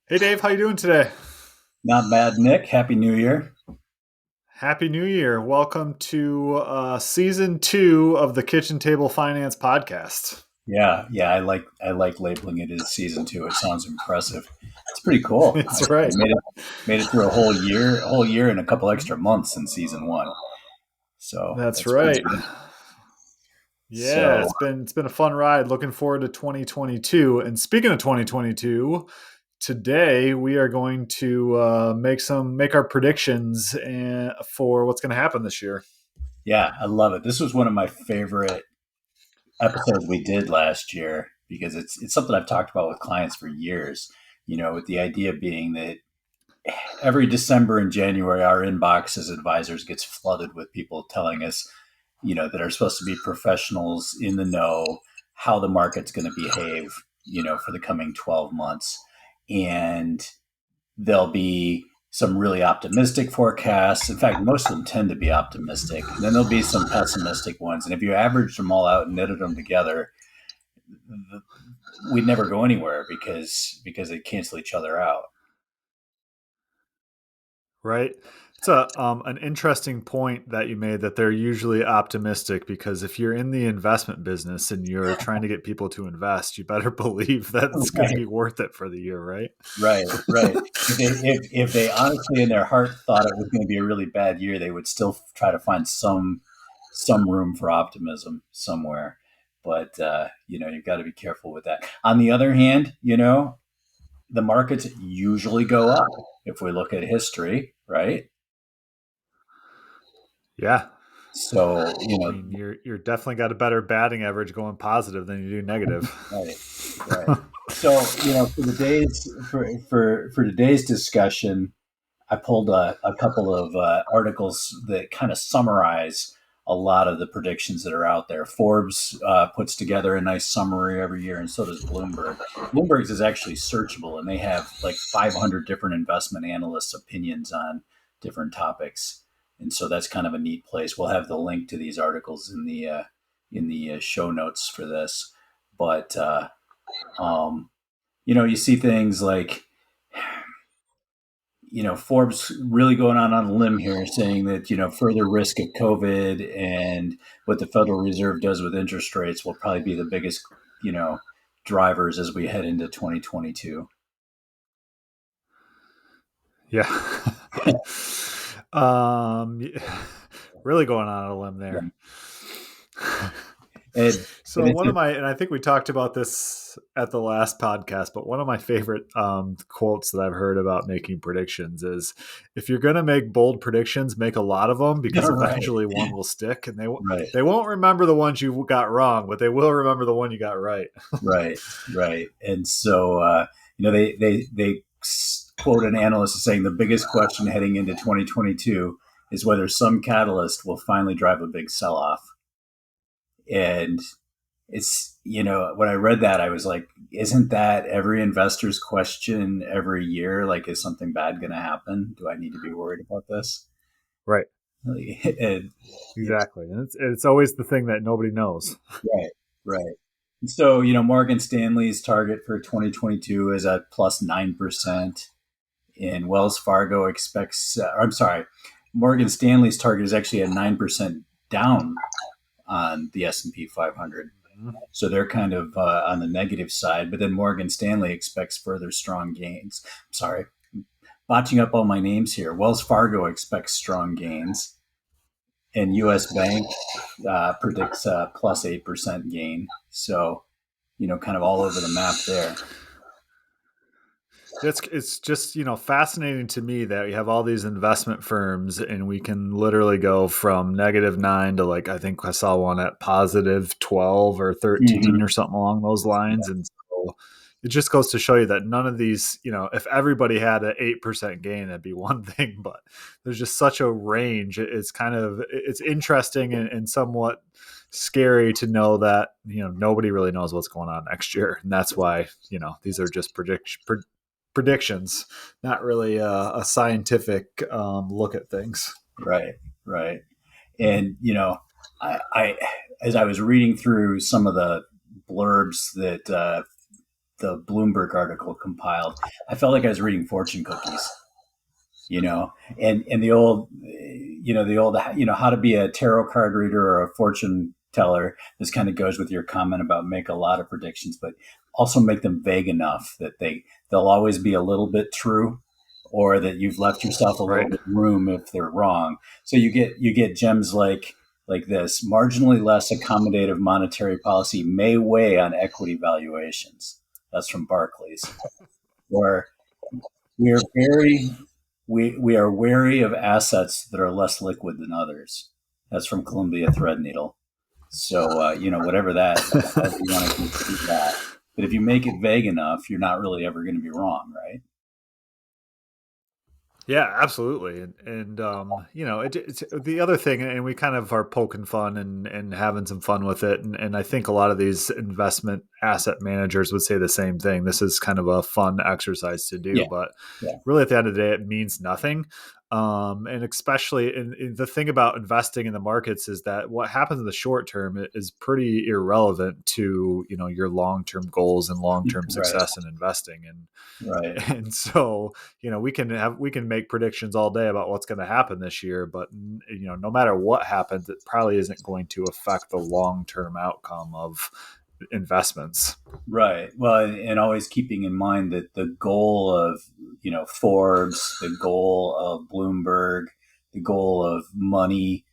Hey Dave, how you doing today? Not bad, Nick. Happy New Year. Happy New Year. Welcome to season 2 of the Kitchen Table Finance podcast. Yeah. I like labeling it as season two. It sounds impressive. It's pretty cool. I That's right. made it through a whole year and a couple extra months in season one. So That's that's pretty right. good. Yeah, So it's been a fun ride. Looking forward to 2022. And speaking of 2022, today we are going to make our predictions for what's going to happen this year. yeah, I love it. This was one of my favorite episodes we did last year because it's something I've talked about with clients for years. With the idea being that every December and January, our inbox as advisors gets flooded with people telling us, that are supposed to be professionals in the know, how the market's going to behave, for the coming 12 months. And there'll be some really optimistic forecasts. In fact, most of them tend to be optimistic. And then there'll be some pessimistic ones. And if you averaged them all out and knitted them together, we'd never go anywhere because they cancel each other out. Right? It's a an interesting point that you made that they're usually optimistic because if you're in the investment business and you're trying to get people to invest, you better believe that it's going to Right. be worth it for the year, right? Right. If they honestly in their heart thought it was going to be a really bad year, they would still try to find some room for optimism somewhere. But you've got to be careful with that. On the other hand, the markets usually go up if we look at history, right? Yeah. So I mean, you're definitely got a better batting average going positive than you do negative. right, right. So for today's discussion, I pulled a couple of articles that kind of summarize a lot of the predictions that are out there. Forbes puts together a nice summary every year, and so does Bloomberg. Bloomberg's is actually searchable, and they have like 500 different investment analysts' opinions on different topics, and so that's kind of a neat place. We'll have the link to these articles in the show notes for this, but um, you see things like Forbes really going on a limb here, saying that further risk of COVID and what the Federal Reserve does with interest rates will probably be the biggest you know drivers as we head into 2022. Yeah. um, really going on a limb Yeah. there. And So and it's one of my, and I think we talked about this at the last podcast, but one of my favorite quotes that I've heard about making predictions is, if you're going to make bold predictions, make a lot of them because right, eventually one will stick, and right, they won't remember the ones you got wrong, but they will remember the one you got right. right, right. And so they quote an analyst as saying the biggest question heading into 2022 is whether some catalyst will finally drive a big sell off. And it's when I read that I was like, isn't that every investor's question every year? Like, is something bad going to happen? Do I need to be worried about this? Right. And it's Exactly. And it's always the thing that nobody knows. right, right. So Morgan Stanley's target for 2022 is at plus 9%, and Wells Fargo expects I'm sorry, Morgan Stanley's target is actually at 9% down on the S&P 500. So they're kind of on the negative side. But then Morgan Stanley expects further strong gains. Sorry, botching up all my names here. Wells Fargo expects strong gains, and U.S. Bank predicts a plus 8% gain. So, kind of all over the map there. It's just fascinating to me that we have all these investment firms and we can literally go from -9 to, like, I think I saw one at positive 12 or 13 Mm-hmm. or something along those lines. And so it just goes to show you that none of these, if everybody had an 8% gain, that'd be one thing, but there's just such a range. It's interesting and somewhat scary to know that nobody really knows what's going on next year, and that's why these are just predictions, not really a scientific look at things. Right, right. And I as I was reading through some of the blurbs that the Bloomberg article compiled, I felt like I was reading fortune cookies, and the old how to be a tarot card reader or a fortune teller. This kind of goes with your comment about make a lot of predictions, but also make them vague enough that they'll always be a little bit true, or that you've left yourself a little Right. bit of room if they're wrong. So you get gems like this: marginally less accommodative monetary policy may weigh on equity valuations. That's from Barclays. Or we are very we are wary of assets that are less liquid than others. That's from Columbia Threadneedle. So whatever that, however you want to conceive that. But if you make it vague enough, you're not really ever going to be wrong, right? Yeah, absolutely. It's the other thing, and we kind of are poking fun and having some fun with it. And I think a lot of these investment asset managers would say the same thing. This is kind of a fun exercise to do, Yeah, but yeah, really at the end of the day, it means nothing. And especially in the thing about investing in the markets is that what happens in the short term is pretty irrelevant to, your long-term goals and long-term right, success in investing. right, And so, we can make predictions all day about what's going to happen this year, but no matter what happens, it probably isn't going to affect the long-term outcome of investments. right. Well, and always keeping in mind that the goal of Forbes, the goal of Bloomberg, the goal of Money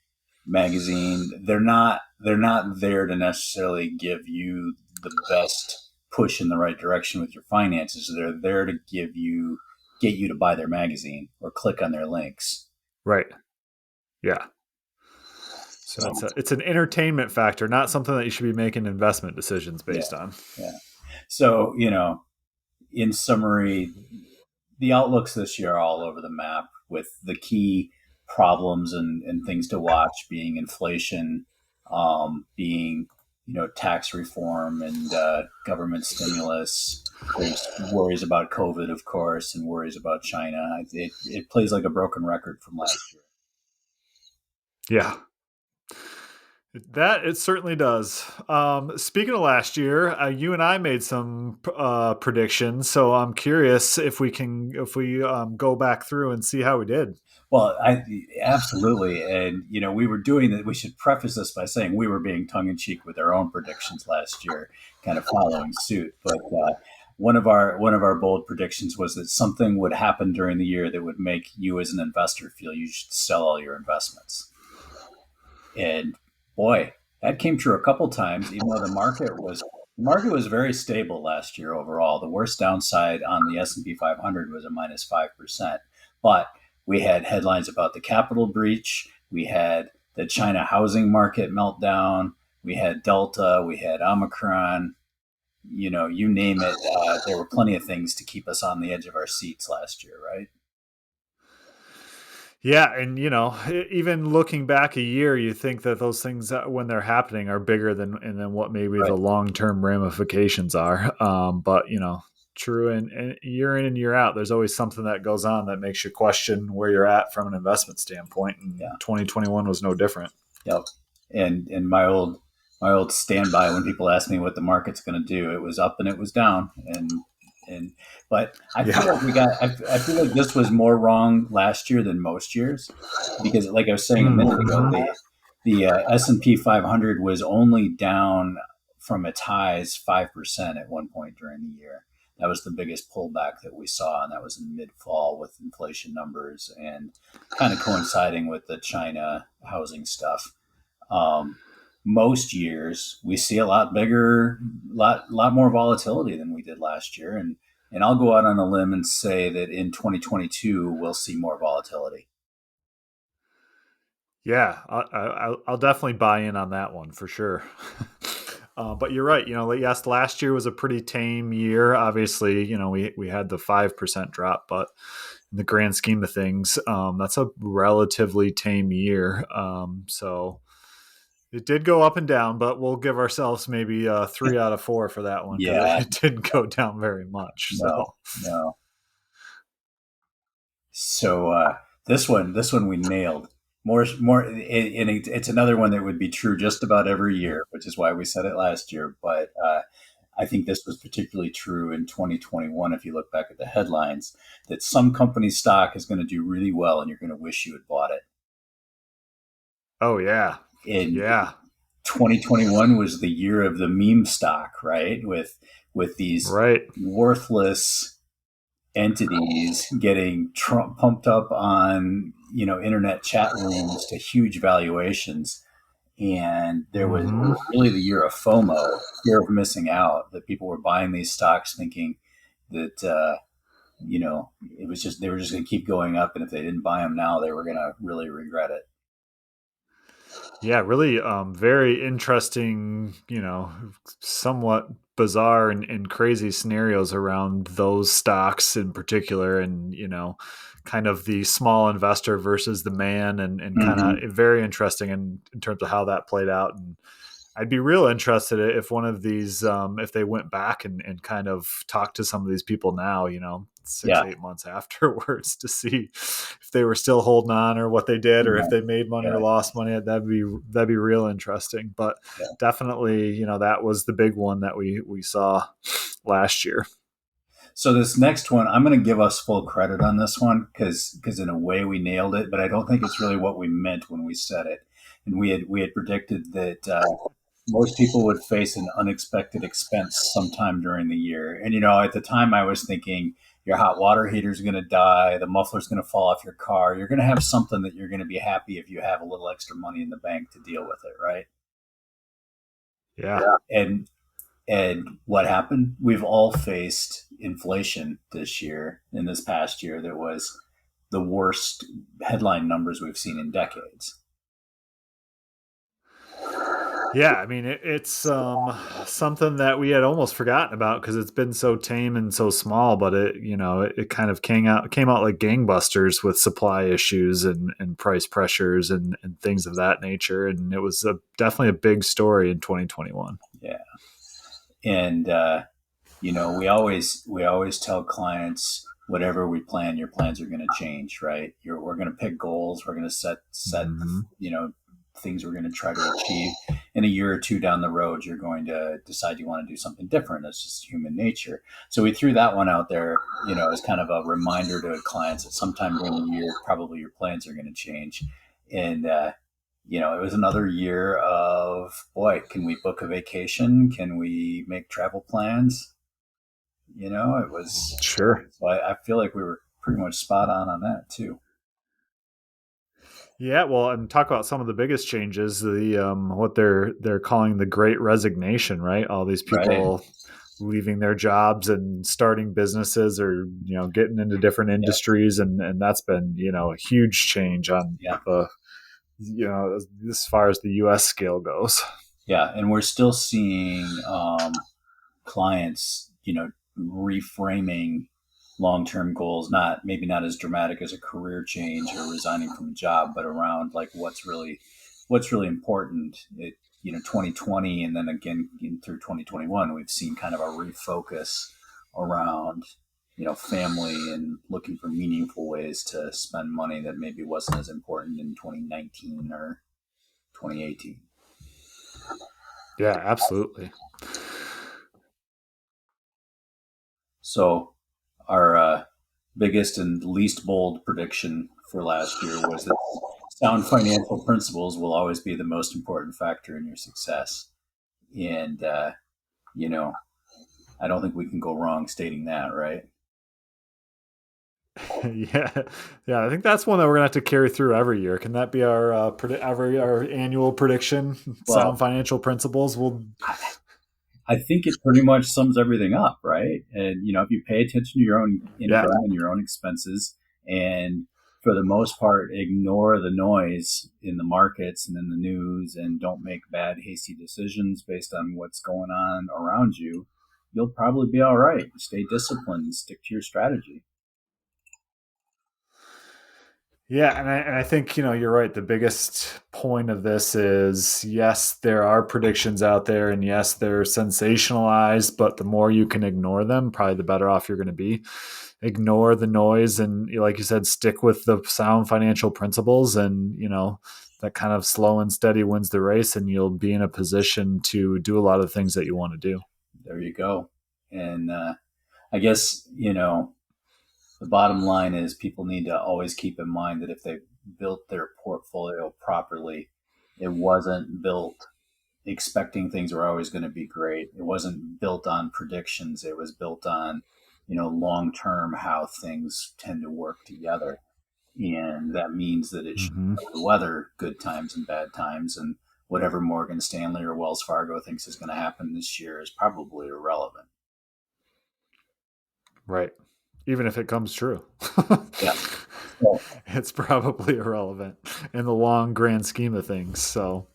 magazine, they're not there to necessarily give you the best push in the right direction with your finances. They're there to get you to buy their magazine or click on their links. Right. Yeah. So So it's an entertainment factor, not something that you should be making investment decisions yeah, based on. yeah. So in summary, the outlooks this year are all over the map, with the key problems and things to watch being inflation, being tax reform and government stimulus. There's worries about COVID, of course, and worries about China. It plays like a broken record from last year. Yeah. That it certainly does. Speaking of last year, you and I made some predictions, so I'm curious if we go back through and see how we did. Well, I absolutely, and we were doing that. We should preface this by saying we were being tongue in cheek with our own predictions last year, kind of following suit. But one of our bold predictions was that something would happen during the year that would make you, as an investor, feel you should sell all your investments. And boy, that came true a couple times. Even though the market was very stable last year overall. The worst downside on the S&P 500 was a -5%, but we had headlines about the Capitol breach. We had the China housing market meltdown. We had Delta. We had Omicron. You name it. There were plenty of things to keep us on the edge of our seats last year, right? Yeah, and even looking back a year, you think that those things when they're happening are bigger than what maybe Right. the long term ramifications are. But true, and year in and year out, there's always something that goes on that makes you question where you're at from an investment standpoint. And Yeah. 2021 was no different. Yep. And my old standby when people ask me what the market's going to do, it was up and it was down, and but I feel Yeah. like I feel like this was more wrong last year than most years, because, like I was saying a minute ago, Mhm. the S&P 500 was only down from its highs 5% at one point during the year. That was the biggest pullback that we saw, and that was in mid fall with inflation numbers and kind of coinciding with the China housing stuff. Um, Most years we see a lot bigger, lot more volatility than we did last year, and I'll go out on a limb and say that in 2022 we'll see more volatility. Yeah, I'll definitely buy in on that one for sure. But you're right. Yes, last year was a pretty tame year. Obviously, we had the 5% drop, but in the grand scheme of things, that's a relatively tame year. So it did go up and down, but we'll give ourselves maybe 3 out of 4 for that one because Yeah, it didn't go down very much. no, So no. So this one we nailed. More, and it's another one that would be true just about every year, which is why we said it last year. But I think this was particularly true in 2021. If you look back at the headlines, that some company's stock is going to do really well and you're going to wish you had bought it. Oh yeah. In Yeah. 2021 was the year of the meme stock, right? With these Right. worthless entities getting pumped up on internet chat rooms to huge valuations, and there was it Hmm. was really the year of FOMO, fear of missing out, that people were buying these stocks thinking that it was just they were just going to keep going up, and if they didn't buy them now, they were going to really regret it. Yeah, really very interesting, somewhat bizarre and crazy scenarios around those stocks in particular, and, kind of the small investor versus the man, and kind Mm-hmm. of very interesting in terms of how that played out. And I'd be real interested if one of these, if they went back and kind of talked to some of these people now, six, Yeah, 8 months afterwards to see if they were still holding on or what they did, or yeah, if they made money yeah, or lost money. That'd be real interesting. But yeah. definitely, that was the big one that we saw last year. So this next one, I'm going to give us full credit on this one because in a way we nailed it, but I don't think it's really what we meant when we said it. And we had predicted that most people would face an unexpected expense sometime during the year. And at the time, I was thinking your hot water heater is going to die, the muffler's going to fall off your car. You're going to have something that you're going to be happy if you have a little extra money in the bank to deal with it, right? Yeah. And And what happened? We've all faced inflation this year, in this past year, that was the worst headline numbers we've seen in decades. Yeah, I mean it's something that we had almost forgotten about because it's been so tame and so small, but it kind of came out like gangbusters with supply issues and price pressures and things of that nature, and it was definitely a big story in 2021. Yeah. And, we always tell clients, whatever we plan, your plans are going to change, right? We're going to pick goals. We're going to set, Hmm. things we're going to try to achieve. In a year or two down the road, you're going to decide you want to do something different. That's just human nature. So we threw that one out there, as kind of a reminder to clients that sometime during the year, probably your plans are going to change. And, it was another year of, boy, can we book a vacation? Can we make travel plans? It was, Sure. so I feel like we were pretty much spot on that too. Yeah, well, and talk about some of the biggest changes, the what they're calling the Great Resignation, right? All these Right. people leaving their jobs and starting businesses, or getting into different Yeah. industries, and that's been a huge change on Yeah. the as far as the US scale goes. Yeah. And we're still seeing clients, reframing long-term goals, not maybe not as dramatic as a career change or resigning from a job, but around like what's really important. 2020, and then again through 2021, we've seen kind of a refocus around family and looking for meaningful ways to spend money that maybe wasn't as important in 2019 or 2018. Yeah, absolutely. So our biggest and least bold prediction for last year was that sound financial principles will always be the most important factor in your success. And, you know, I don't think we can go wrong stating that, right? Yeah, yeah. I think that's one that we're gonna have to carry through every year. Can that be our our annual prediction? Sound Well, financial principles. Will I think it pretty much sums everything up, right? And if you pay attention to your own yeah, income and your own expenses, and for the most part, ignore the noise in the markets and in the news, and don't make bad, hasty decisions based on what's going on around you, you'll probably be all right. Stay disciplined, stick to your strategy. yeah, and I think you're right. The biggest point of this is, yes, there are predictions out there, and yes, they're sensationalized. But the more you can ignore them, probably the better off you're going to be. Ignore the noise, and like you said, stick with the sound financial principles, and that kind of slow and steady wins the race, and you'll be in a position to do a lot of things that you want to do. there you go. And I guess, the bottom line is people need to always keep in mind that if they built their portfolio properly, it wasn't built expecting things were always going to be great. It wasn't built on predictions. It was built on, long term how things tend to work together. And that means that it should Hmm. weather good times and bad times. And whatever Morgan Stanley or Wells Fargo thinks is going to happen this year is probably irrelevant. Right. Even if it comes true, Yeah. So, it's probably irrelevant in the long grand scheme of things. So,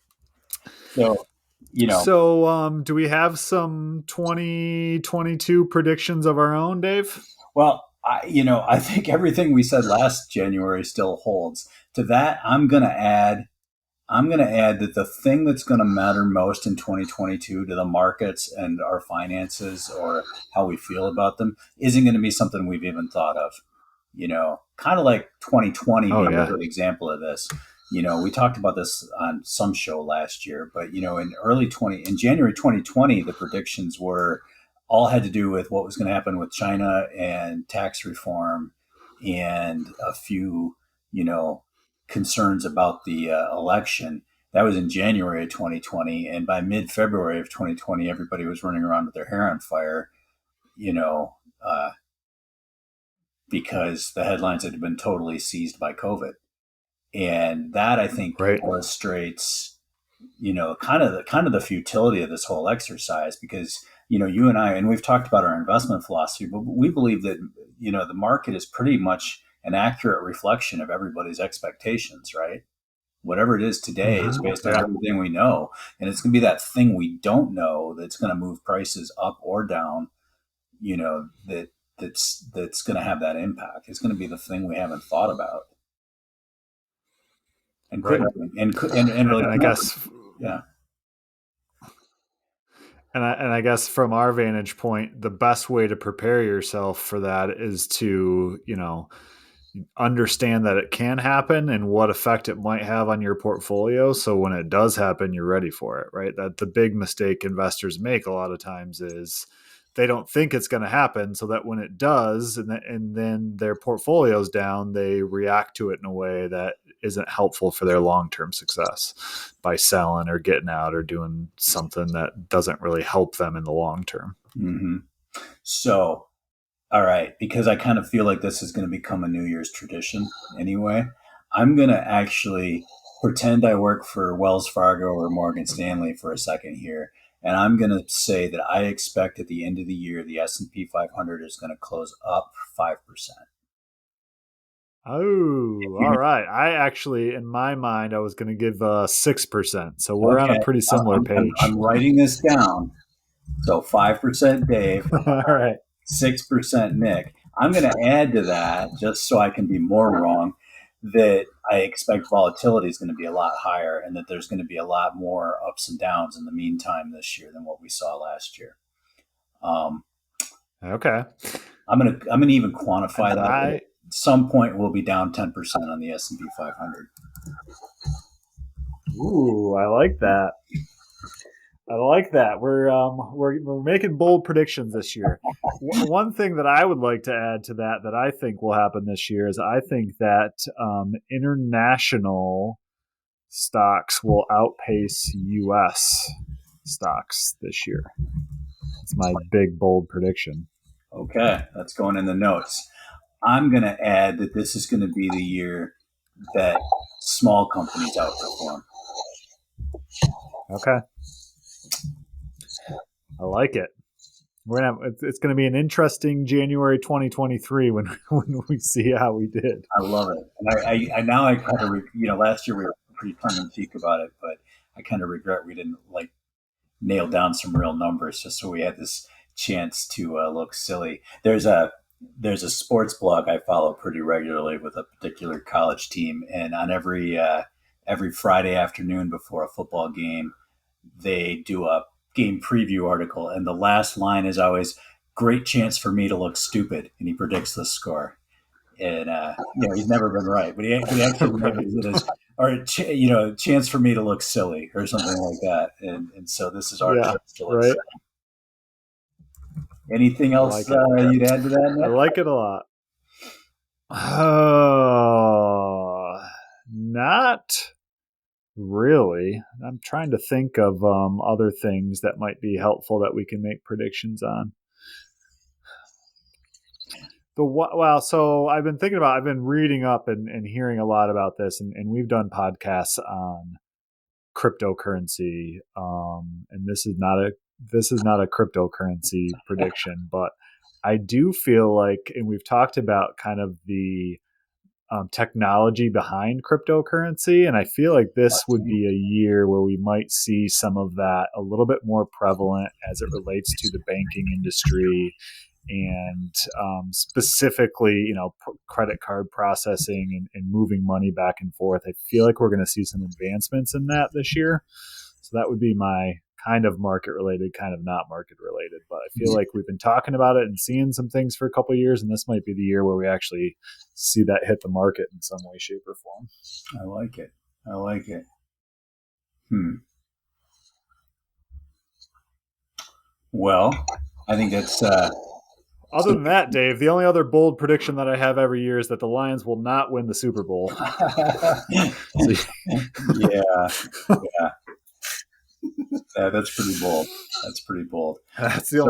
so you know, do we have some 2022 predictions of our own, Dave? well, I think everything we said last January still holds. To that, I'm going to add that the thing that's going to matter most in 2022 to the markets and our finances or how we feel about them isn't going to be something we've even thought of. Kind of like 2020 Oh, being a yeah. good example of this. We talked about this on some show last year, but in January 2020, the predictions were all had to do with what was going to happen with China and tax reform and a few, you know, concerns about the election. That was in January of 2020. And by mid February of 2020, everybody was running around with their hair on fire, you know, uh, because the headlines had been totally seized by COVID. And that I think Right. illustrates, kind of the futility of this whole exercise because, you and I, and we've talked about our investment philosophy, but we believe that, the market is pretty much an accurate reflection of everybody's expectations, right? Whatever it is today is Hmm. based on Yeah. everything we know. And it's going to be that thing we don't know that's going to move prices up or down, that's going to have that impact. It's going to be the thing we haven't thought about and Right. couldn't and really And I can't. guess Yeah. and I guess from our vantage point, the best way to prepare yourself for that is to, understand that it can happen and what effect it might have on your portfolio. So when it does happen, you're ready for it, right? That the big mistake investors make a lot of times is they don't think it's going to happen. So that when it does, and then their portfolio's down, they react to it in a way that isn't helpful for their long term success by selling or getting out or doing something that doesn't really help them in the long term. Hmm. So, all right, because I kind of feel like this is going to become a New Year's tradition anyway, I'm going to actually pretend I work for Wells Fargo or Morgan Stanley for a second here. And I'm going to say that I expect at the end of the year, the S&P 500 is going to close up 5%. Oh, all right. I actually, in my mind, I was going to give 6%. So we're on a Okay, pretty similar I'm page. writing this down. So 5% Dave, All right. 6% Nick. I'm going to add to that, just so I can be more wrong, that I expect volatility is going to be a lot higher and that there's going to be a lot more ups and downs in the meantime this year than what we saw last year. Um, Okay. I'm gonna even And quantify that. I, At some point, we'll be down 10% on the S&P 500. ooh, I like that. I like that. We're making bold predictions this year. One thing that I would like to add to that I think will happen this year is I think that international stocks will outpace U.S. stocks this year. It's my big bold prediction. Okay, that's going in the notes. I'm going to add that this is going to be the year that small companies outperform. Okay, I like it. It's going to be an interesting January 2023 when when we see how we did. I love it. And I now I kind of, last year we were pretty tongue in cheek about it, but I kind of regret we didn't like nail down some real numbers just so we had this chance to look silly. There's a sports blog I follow pretty regularly with a particular college team, and on every Friday afternoon before a football game, they do a game preview article, and the last line is always "Great chance for me to look stupid," and he predicts the score. And he's never been right, but he actually Right. remembers it as, or chance for me to look silly or something like that. And so this is our Yeah. chance to look Right. silly. Anything I else like it. you'd add to that, I Nick? like it a lot. Oh, not really. I'm trying to think of other things that might be helpful that we can make predictions on. So I've been thinking about, I've been reading up and hearing a lot about this, and we've done podcasts on cryptocurrency. And this is not a cryptocurrency prediction, but I do feel like, and we've talked about kind of the technology behind cryptocurrency, and I feel like this would be a year where we might see some of that a little bit more prevalent as it relates to the banking industry and specifically, credit card processing and moving money back and forth. I feel like we're going to see some advancements in that this year. So that would be my kind of market related, kind of not market related. But I feel like we've been talking about it and seeing some things for a couple of years, and this might be the year where we actually see that hit the market in some way, shape, or form. I like it. I like it. Hmm. Well, I think that's Other than that, Dave, the only other bold prediction that I have every year is that the Lions will not win the Super Bowl. yeah, yeah. That's pretty bold. That's pretty bold. That's the So,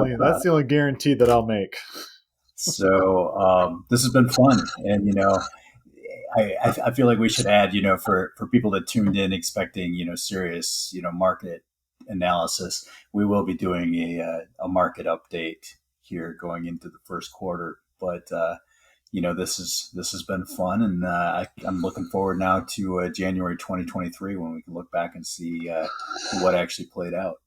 only guarantee that I'll make. this has been fun, and I feel like we should add, for people that tuned in expecting, serious, market analysis, we will be doing a market update here going into the first quarter. But this has been fun, and I'm looking forward now to January 2023 when we can look back and see what actually played out.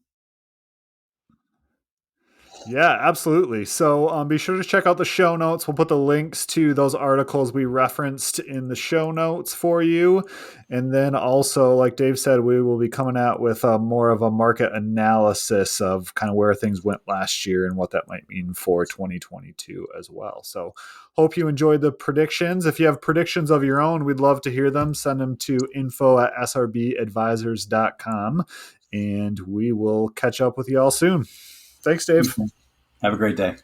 Yeah, absolutely. So be sure to check out the show notes. We'll put the links to those articles we referenced in the show notes for you. And then also, like Dave said, we will be coming out with more of a market analysis of kind of where things went last year and what that might mean for 2022 as well. So hope you enjoyed the predictions. If you have predictions of your own, we'd love to hear them. Send them to info@srbadvisors.com, and we will catch up with you all soon. Thanks, Dave. Have a great day.